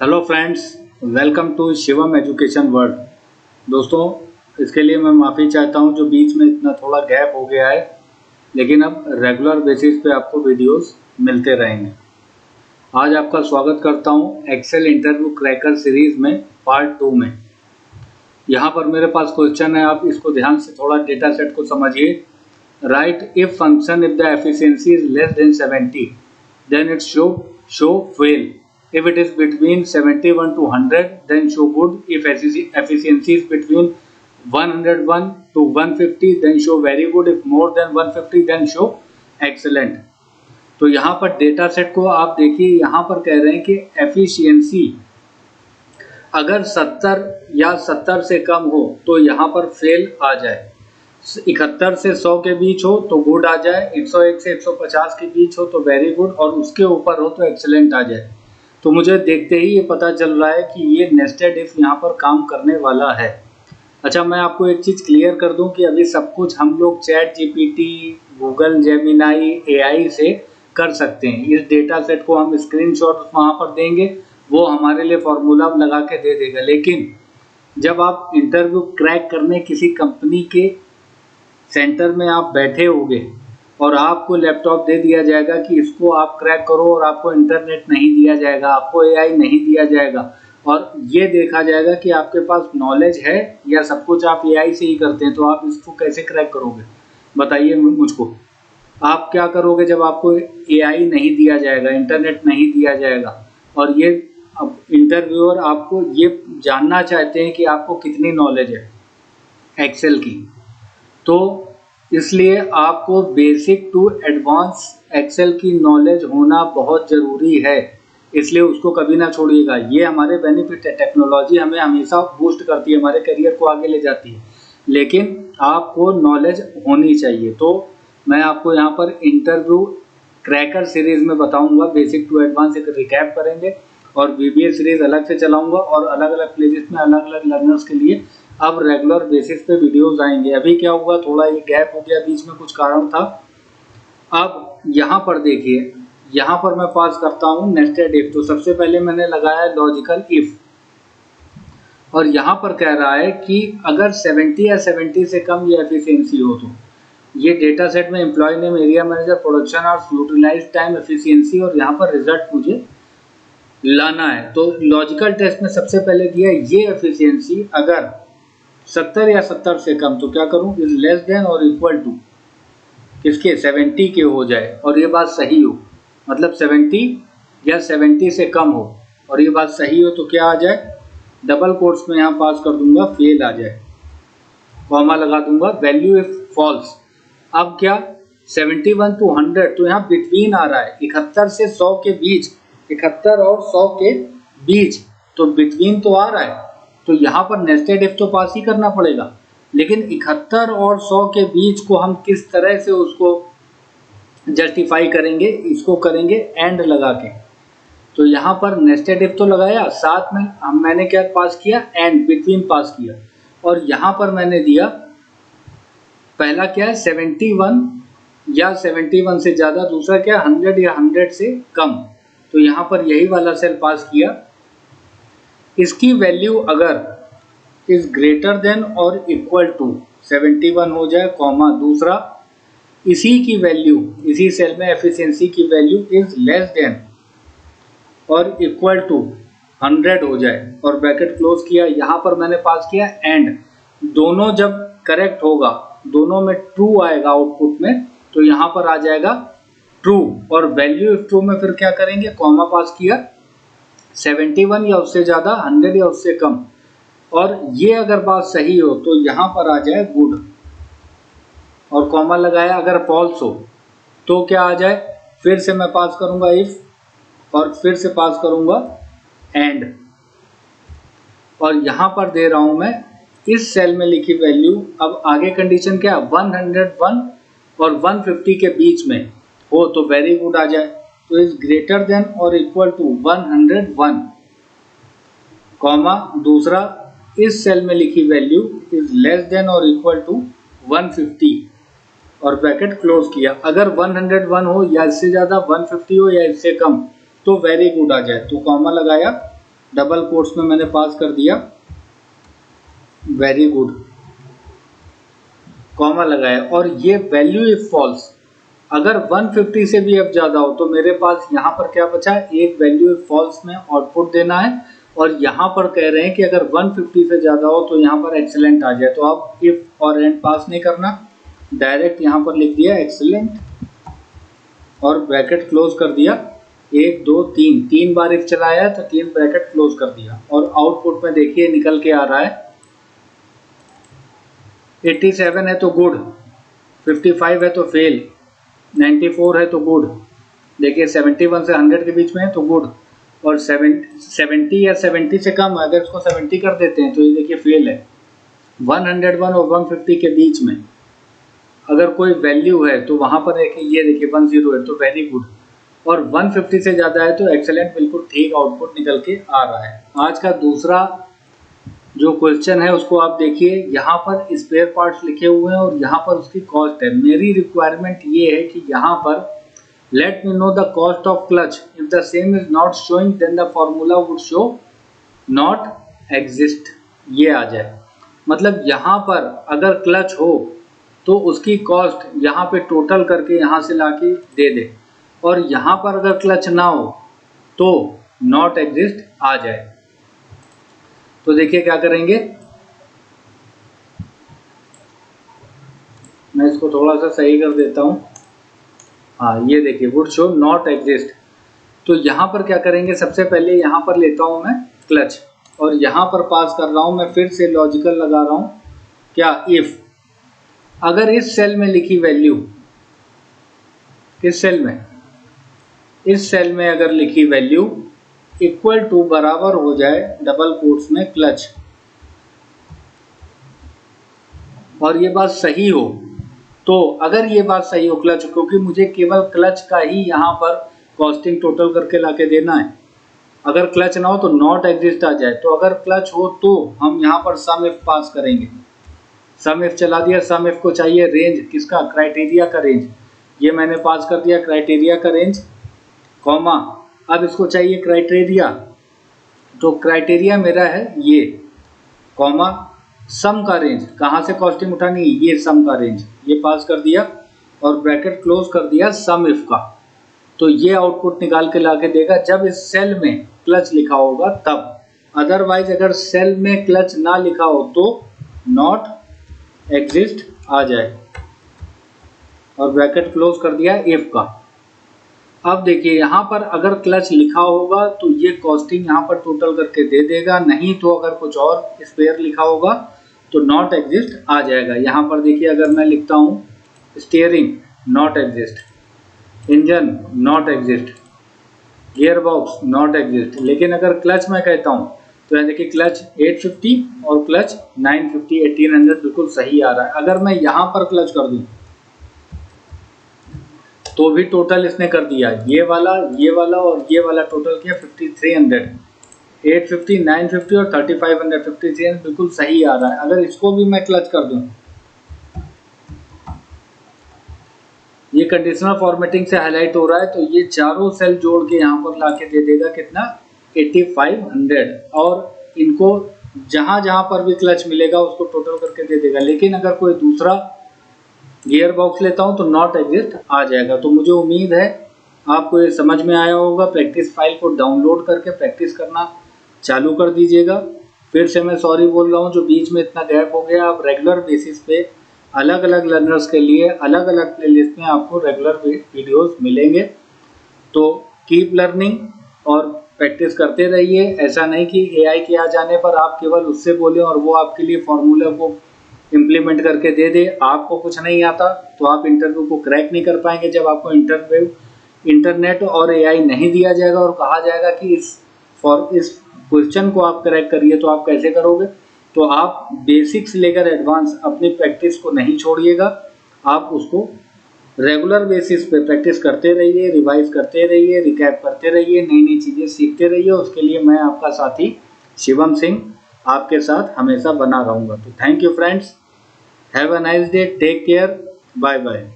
Hello friends, welcome to Shivam education world. दोस्तों, इसके लिए मैं माफ़ी चाहता हूं जो बीच में इतना थोड़ा गैप हो गया है, लेकिन अब रेगुलर बेसिस पे आपको वीडियोस मिलते रहेंगे। आज आपका स्वागत करता हूं एक्सेल इंटरव्यू क्रैकर सीरीज में पार्ट 2 में। यहां पर मेरे पास क्वेश्चन है, आप इसको ध्यान से थोड़ा डेटा सेट को समझिए। Right if function if the efficiency is less than 70 then it show fail. If it is between 71 to 100 then show good. If efficiency is between 101 to 150 then show very good. If more than 150 then show excellent. तो यहाँ पर data set को आप देखिए, यहाँ पर कह रहे हैं कि एफिशिएंसी अगर 70 या 70 से कम हो तो यहाँ पर फेल आ जाए, 71 से 100 के बीच हो तो गुड आ जाए, 101 से 150 के बीच हो तो वेरी गुड, और उसके ऊपर हो तो एक्सीलेंट आ जाए। तो मुझे देखते ही ये पता चल रहा है कि ये नेस्टेड इफ यहाँ पर काम करने वाला है। अच्छा, मैं आपको एक चीज़ क्लियर कर दूं कि अभी सब कुछ हम लोग chat GPT, Google Gemini, AI से कर सकते हैं। इस डेटा सेट को हम स्क्रीनशॉट वहाँ पर देंगे, वो हमारे लिए फॉर्मूला लगा के दे देगा। लेकिन जब आप इंटरव्यू क्रैक करने किसी कंपनी के सेंटर में आप बैठे होंगे और आपको लैपटॉप दे दिया जाएगा कि इसको आप क्रैक करो, और आपको इंटरनेट नहीं दिया जाएगा, आपको एआई नहीं दिया जाएगा, और ये देखा जाएगा कि आपके पास नॉलेज है या सब कुछ आप एआई से ही करते हैं, तो आप इसको कैसे क्रैक करोगे? बताइए मुझको। आप क्या करोगे जब आपको एआई नहीं दिया जाएगा, इंटरनेट नहीं दिया जाएगा, और ये अब इंटरव्यूअर आपको ये जानना चाहते हैं कि आपको कितनी नॉलेज है एक्सेल की। तो इसलिए आपको बेसिक टू एडवांस एक्सेल की नॉलेज होना बहुत ज़रूरी है, इसलिए उसको कभी ना छोड़िएगा। ये हमारे बेनिफिट है, टेक्नोलॉजी हमें हमेशा बूस्ट करती है, हमारे करियर को आगे ले जाती है, लेकिन आपको नॉलेज होनी चाहिए। तो मैं आपको यहाँ पर इंटरव्यू क्रैकर सीरीज़ में बताऊँगा, बेसिक टू एडवांस एक रिकैप करेंगे, और बीबीए सीरीज़ अलग से चलाऊँगा, और अलग अलग प्लेलिस्ट में अलग अलग लर्नर्स के लिए अब रेगुलर बेसिस पे वीडियोस आएंगे। अभी क्या हुआ, थोड़ा ये गैप हो गया, बीच में कुछ कारण था। अब यहाँ पर देखिए, यहाँ पर मैं पास करता हूँ नेस्टेड इफ। तो सबसे पहले मैंने लगाया लॉजिकल इफ, और यहाँ पर कह रहा है कि अगर 70 या 70 से कम ये एफिशिएंसी हो तो ये डेटा सेट में employ name, area manager, production hours, utilise time, efficiency, और यहाँ पर रिजल्ट मुझे लाना है। तो लॉजिकल टेस्ट में सबसे पहले दिया ये एफिशिएंसी अगर 70 या 70 से कम, तो क्या करूं, इज लेस देन और इक्वल टू किसके, 70 के हो जाए, और ये बात सही हो, मतलब 70 या 70 से कम हो और ये बात सही हो, तो क्या आ जाए, डबल कोट्स में यहाँ पास कर दूंगा, फेल आ जाए, कॉमा लगा दूंगा, वैल्यू इफ फॉल्स। अब क्या, 71 टू 100, तो यहाँ बिटवीन आ रहा है, 71 से 100 के बीच, 71 और 100 के बीच, तो बिटवीन तो आ रहा है, तो यहाँ पर नेस्टेड इफ तो पास ही करना पड़ेगा। लेकिन 71 और 100 के बीच को हम किस तरह से उसको जस्टिफाई करेंगे, इसको करेंगे एंड लगा के। तो यहाँ पर नेस्टेड इफ तो लगाया, साथ में मैंने क्या पास किया, एंड, बिटवीन पास किया, और यहाँ पर मैंने दिया पहला क्या है, 71 या 71 से ज़्यादा, दूसरा क्या, 100 या 100 से कम, तो यहाँ पर यही वाला सेल पास किया। इसकी वैल्यू अगर इज ग्रेटर देन और इक्वल टू 71 हो जाए, कॉमा, दूसरा इसी की वैल्यू, इसी सेल में एफिशिएंसी की वैल्यू इज लेस देन और इक्वल टू 100 हो जाए, और ब्रैकेट क्लोज किया। यहाँ पर मैंने पास किया एंड, दोनों जब करेक्ट होगा, दोनों में ट्रू आएगा आउटपुट में, तो यहाँ पर आ जाएगा ट्रू, और वैल्यू इफ ट्रू में फिर क्या करेंगे, कॉमा पास किया, 71 या उससे ज़्यादा, 100 या उससे कम, और ये अगर बात सही हो तो यहाँ पर आ जाए गुड, और कॉमा लगाया। अगर फॉल्स हो तो क्या आ जाए, फिर से मैं पास करूँगा इफ, और फिर से पास करूँगा एंड, और यहाँ पर दे रहा हूँ मैं इस सेल में लिखी वैल्यू। अब आगे कंडीशन क्या, 101 और 150 के बीच में हो तो वेरी गुड आ जाए, तो इज ग्रेटर देन और इक्वल टू 101, कॉमा, दूसरा इस सेल में लिखी वैल्यू इज लेस देन और इक्वल टू 150, और ब्रैकेट क्लोज किया। अगर 101 हो या इससे ज़्यादा, 150 हो या इससे कम, तो वेरी गुड आ जाए, तो कॉमा लगाया, डबल कोट्स में मैंने पास कर दिया वेरी गुड, कॉमा लगाया, और ये वैल्यू इफ फॉल्स, अगर 150 से भी अब ज़्यादा हो तो मेरे पास यहाँ पर क्या बचा है, एक वैल्यू इफ फॉल्स में आउटपुट देना है, और यहाँ पर कह रहे हैं कि अगर 150 से ज़्यादा हो तो यहाँ पर एक्सीलेंट आ जाए। तो आप इफ और एंड पास नहीं करना, डायरेक्ट यहाँ पर लिख दिया एक्सीलेंट और ब्रैकेट क्लोज कर दिया, 1 2 3, 3 बार इफ चलाया तो 3 ब्रैकेट क्लोज कर दिया, और आउटपुट में देखिए निकल के आ रहा है 87 है तो गुड, 55 है तो फेल, 94 है तो गुड, देखिए 71 से 100 के बीच में है तो गुड, और 70 या 70 से कम, अगर इसको 70 कर देते हैं तो ये देखिए फेल है। 101 और 150 के बीच में अगर कोई वैल्यू है तो वहां पर देखिए, ये देखिए 10 है तो वेरी गुड, और 150 से ज़्यादा है तो एक्सेलेंट, बिल्कुल ठीक आउटपुट निकल के आ रहा है। आज का दूसरा जो क्वेश्चन है उसको आप देखिए, यहाँ पर स्पेयर पार्ट्स लिखे हुए हैं और यहाँ पर उसकी कॉस्ट है। मेरी रिक्वायरमेंट ये है कि यहाँ पर let me know the cost of clutch, if the same is not showing then the formula would show not exist, ये आ जाए। मतलब यहाँ पर अगर क्लच हो तो उसकी कॉस्ट यहाँ पे टोटल करके यहाँ से लाके दे दे, और यहाँ पर अगर क्लच ना हो तो नॉट एग्जिस्ट आ जाए। तो देखिए क्या करेंगे, मैं इसको थोड़ा सा सही कर देता हूँ। हाँ ये देखिए वुड शो नॉट एग्जिस्ट। तो यहाँ पर क्या करेंगे, सबसे पहले यहाँ पर लेता हूँ मैं क्लच, और यहाँ पर पास कर रहा हूँ मैं, फिर से लॉजिकल लगा रहा हूँ क्या, इफ अगर इस सेल में लिखी वैल्यू, किस सेल में, इस सेल में अगर लिखी वैल्यू इक्वल टू बराबर हो जाए डबल कोट्स में क्लच, और ये बात सही हो, तो अगर ये बात सही हो क्लच, क्योंकि मुझे केवल क्लच का ही यहाँ पर कॉस्टिंग टोटल करके लाके देना है, अगर क्लच ना हो तो नॉट एग्जिस्ट आ जाए। तो अगर क्लच हो तो हम यहाँ पर सम इफ पास करेंगे, सम इफ चला दिया, सम इफ को चाहिए रेंज किसका, क्राइटेरिया का रेंज, ये मैंने पास कर दिया क्राइटेरिया का रेंज, कॉमा, अब इसको चाहिए क्राइटेरिया, तो क्राइटेरिया मेरा है ये, कॉमा, सम का रेंज, कहाँ से कॉस्टिंग उठानी, ये सम का रेंज, ये पास कर दिया, और ब्रैकेट क्लोज कर दिया सम इफ का। तो ये आउटपुट निकाल के लाके देगा जब इस सेल में क्लच लिखा होगा तब, अदरवाइज अगर सेल में क्लच ना लिखा हो तो नॉट एग्जिस्ट आ जाए, और ब्रैकेट क्लोज कर दिया इफ का। अब देखिए यहाँ पर अगर क्लच लिखा होगा तो ये कॉस्टिंग यहाँ पर टोटल करके दे देगा, नहीं तो अगर कुछ और स्पेयर लिखा होगा तो नॉट एग्जिस्ट आ जाएगा। यहाँ पर देखिए अगर मैं लिखता हूँ steering not exist, engine not exist, gear box not exist, लेकिन अगर क्लच मैं कहता हूँ तो यहाँ देखिए क्लच 850 और क्लच 950 1800 बिल्कुल सही आ रहा है। अगर मैं यहाँ पर क्लच कर दूँ तो भी टोटल इसने कर दिया, ये वाला और ये वाला टोटल किया 5300, 850 950 और 3500 5300 बिल्कुल सही आ रहा है। अगर इसको भी मैं क्लच कर दूं, ये कंडीशनल फॉर्मेटिंग से हाईलाइट हो रहा है, तो ये चारों सेल जोड़ के यहाँ पर लाके दे देगा कितना 8500, और इनको जहां जहां पर भी क्लच मिलेगा उसको टोटल करके दे देगा। लेकिन अगर कोई दूसरा गियर बॉक्स लेता हूं तो नॉट एग्जिस्ट आ जाएगा। तो मुझे उम्मीद है आपको ये समझ में आया होगा। प्रैक्टिस फाइल को डाउनलोड करके प्रैक्टिस करना चालू कर दीजिएगा। फिर से मैं सॉरी बोल रहा हूँ जो बीच में इतना गैप हो गया। आप रेगुलर बेसिस पे अलग अलग लर्नर्स के लिए अलग अलग प्लेलिस्ट में आपको रेगुलर वीडियोस मिलेंगे। तो कीप लर्निंग और प्रैक्टिस करते रहिए। ऐसा नहीं कि एआई के आ जाने पर आप केवल उससे बोलें और वो आपके लिए फॉर्मूला को इम्प्लीमेंट करके दे दे। आपको कुछ नहीं आता तो आप इंटरव्यू को क्रैक नहीं कर पाएंगे। जब आपको इंटरनेट और एआई नहीं दिया जाएगा और कहा जाएगा कि इस क्वेश्चन को आप क्रैक करिए तो आप कैसे करोगे। तो आप बेसिक्स लेकर एडवांस अपनी प्रैक्टिस को नहीं छोड़िएगा। आप उसको रेगुलर बेसिस पे प्रैक्टिस करते रहिए, रिवाइज करते रहिए, रिकैप करते रहिए, नई नई चीज़ें सीखते रहिए। उसके लिए मैं आपका साथी शिवम सिंह आपके साथ हमेशा बना रहूँगा। तो thank you friends, have a nice day, take care, bye bye.